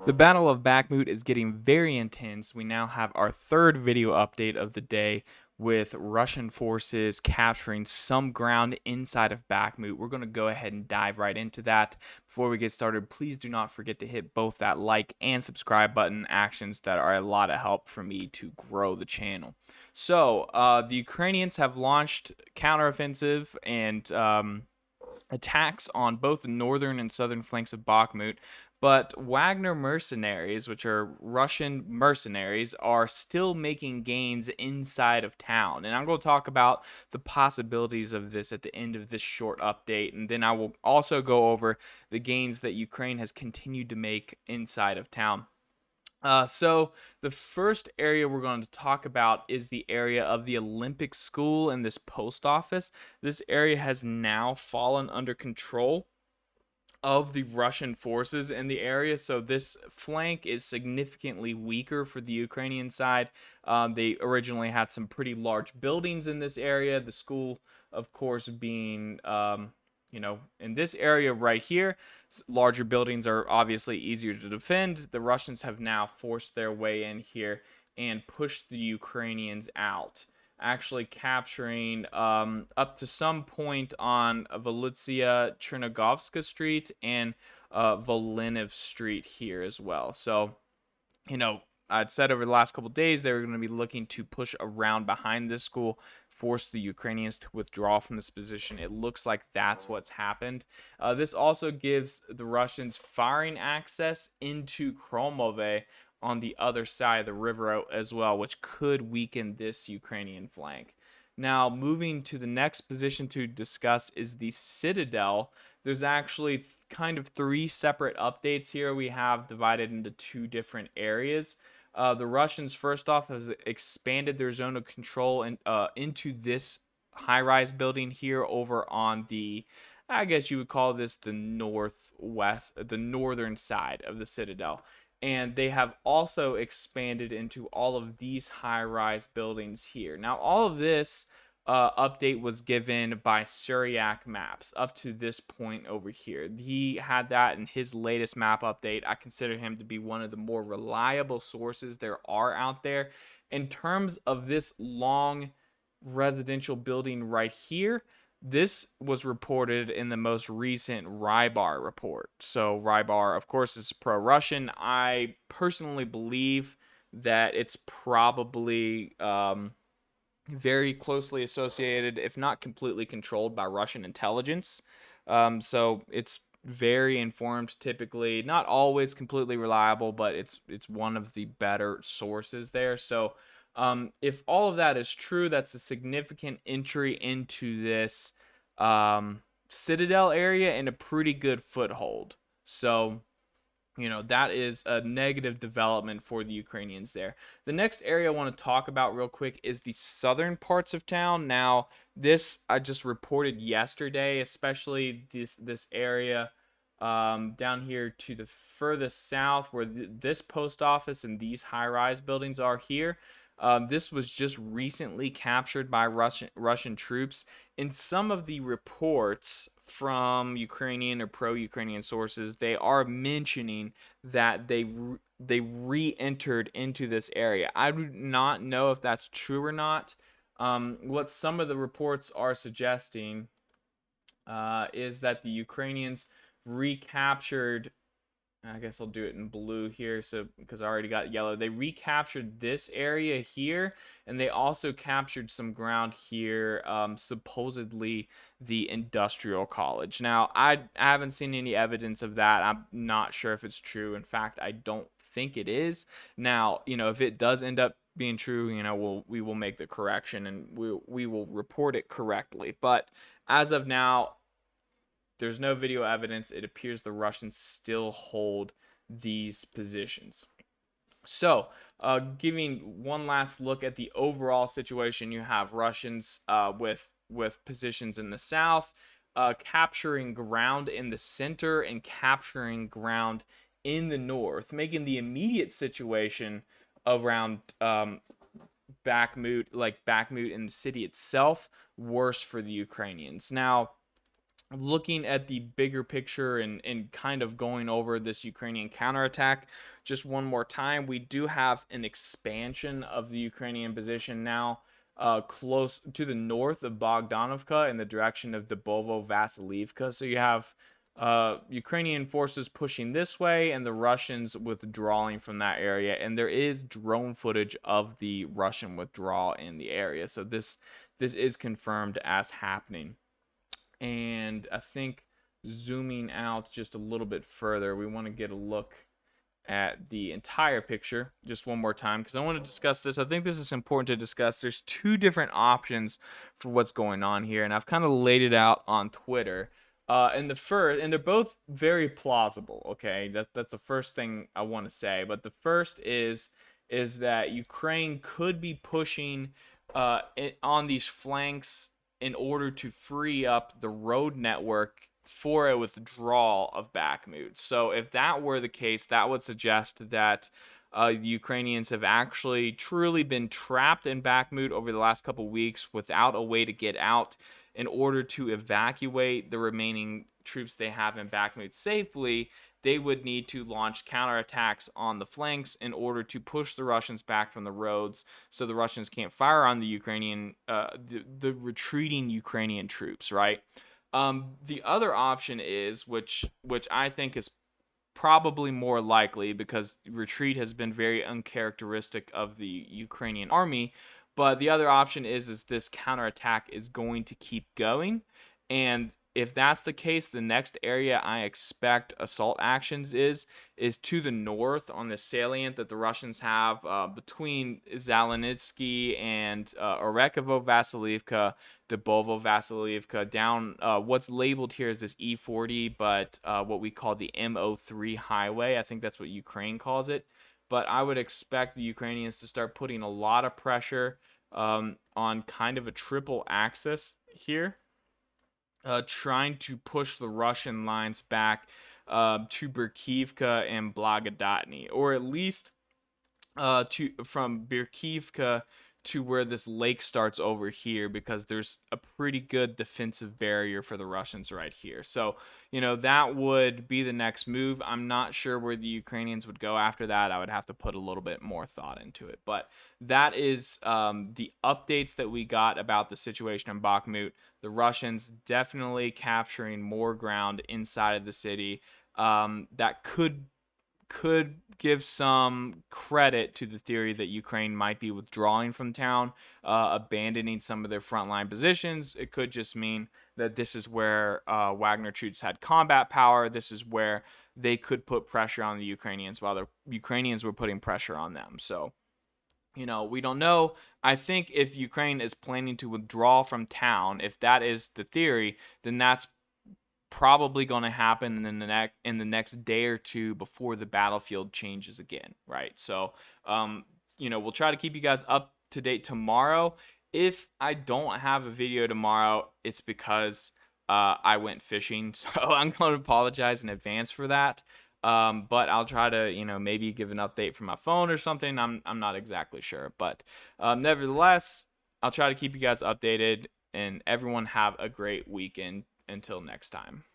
The Battle of Bakhmut is getting very intense. We now have our third video update of the day with Russian forces capturing some ground inside of Bakhmut. We're going to go ahead and dive right into that. Before we get started, please do not forget to hit both that like and subscribe button, actions that are a lot of help for me to grow the channel. So, the Ukrainians have launched counteroffensive and attacks on both the northern and southern flanks of Bakhmut, but Wagner mercenaries, which are Russian mercenaries, are still making gains inside of town. And I'm going to talk about the possibilities of this at the end of this short update. And then I will also go over the gains that Ukraine has continued to make inside of town. So the first area we're going to talk about is the area of the Olympic School and this post office. This area has now fallen under control of the Russian forces in the area. So this flank is significantly weaker for the Ukrainian side. They originally had some pretty large buildings in this area. The school, of course, being in this area right here, larger buildings are obviously easier to defend. The Russians have now forced their way in here and pushed the Ukrainians out, actually capturing up to some point on Volutsia Chernigovska Street and Voliniv Street here as well. So, I'd said over the last couple of days they were going to be looking to push around behind this school, force the Ukrainians to withdraw from this position. It looks like that's what's happened. This also gives the Russians firing access into Kromove on the other side of the river as well, which could weaken this Ukrainian flank. Now, moving to the next position to discuss is the Citadel. There's actually kind of three separate updates here. We have divided into two different areas. The Russians, first off, has expanded their zone of control into this high-rise building here over on the, I guess you would call this the northwest, the northern side of the Citadel. And they have also expanded into all of these high-rise buildings here. Now, all of this update was given by Suryak Maps up to this point over here. He had that in his latest map update. I consider him to be one of the more reliable sources there are out there. In terms of this long residential building right here, this was reported in the most recent Rybar report. So Rybar, of course, is pro-Russian. I personally believe that it's probably very closely associated, if not completely controlled, by Russian intelligence. So it's very informed, typically not always completely reliable, but it's one of the better sources there. So if all of that is true, that's a significant entry into this Citadel area and a pretty good foothold. So that is a negative development for the Ukrainians there. The next area I want to talk about real quick is the southern parts of town. Now, this I just reported yesterday, especially this area down here to the furthest south where this post office and these high-rise buildings are here. This was just recently captured by Russian troops. In some of the reports from Ukrainian or pro-Ukrainian sources, they are mentioning that they re-entered into this area. I do not know if that's true or not. What some of the reports are suggesting is that the Ukrainians recaptured, I guess I'll do it in blue here, so because I already got yellow. They recaptured this area here, and they also captured some ground here, supposedly the industrial college. Now, I haven't seen any evidence of that. I'm not sure if it's true. In fact, I don't think it is. Now, if it does end up being true, we will make the correction and we will report it correctly. But as of now, there's no video evidence. It appears the Russians still hold these positions. So, giving one last look at the overall situation, you have Russians with positions in the south, capturing ground in the center and capturing ground in the north, making the immediate situation around Bakhmut, like Bakhmut in the city itself, worse for the Ukrainians. Now, looking at the bigger picture and kind of going over this Ukrainian counterattack just one more time, we do have an expansion of the Ukrainian position now, close to the north of Bogdanovka in the direction of Dubovo Vasilivka. So you have Ukrainian forces pushing this way and the Russians withdrawing from that area. And there is drone footage of the Russian withdrawal in the area. So this is confirmed as happening. And I think zooming out just a little bit further, we want to get a look at the entire picture just one more time because I want to discuss this. I think this is important to discuss. There's two different options for what's going on here, and I've kind of laid it out on Twitter. And they're both very plausible. Okay, that's the first thing I want to say. But the first is that Ukraine could be pushing on these flanks in order to free up the road network for a withdrawal of Bakhmut. So if that were the case, that would suggest that the Ukrainians have actually truly been trapped in Bakhmut over the last couple weeks without a way to get out. In order to evacuate the remaining troops they have in Bakhmut safely, they would need to launch counterattacks on the flanks in order to push the Russians back from the roads, so the Russians can't fire on the the retreating Ukrainian troops. Right. The other option is, which I think is probably more likely because retreat has been very uncharacteristic of the Ukrainian army. But the other option is this counterattack is going to keep going. And if that's the case, the next area I expect assault actions is to the north on the salient that the Russians have between Zelensky and Orekovo Vasilivka, Dubovo Vasilivka, down what's labeled here as this E40, but what we call the MO3 highway. I think that's what Ukraine calls it. But I would expect the Ukrainians to start putting a lot of pressure on kind of a triple axis here, trying to push the Russian lines back to Berkivka and Blagodatny, or at least to from Berkivka to where this lake starts over here, because there's a pretty good defensive barrier for the Russians right here. So, that would be the next move. I'm not sure where the Ukrainians would go after that. I would have to put a little bit more thought into it. But that is the updates that we got about the situation in Bakhmut. The Russians definitely capturing more ground inside of the city. That could give some credit to the theory that Ukraine might be withdrawing from town, abandoning some of their frontline positions. It could just mean that this is where Wagner troops had combat power. This is where they could put pressure on the Ukrainians while the Ukrainians were putting pressure on them. So, we don't know. I think if Ukraine is planning to withdraw from town, if that is the theory, then that's probably going to happen in the next day or two before the battlefield changes again, right? So, we'll try to keep you guys up to date tomorrow. If I don't have a video tomorrow, it's because I went fishing, so I'm going to apologize in advance for that. But I'll try to, maybe give an update from my phone or something. I'm not exactly sure, but nevertheless, I'll try to keep you guys updated. And everyone have a great weekend. Until next time.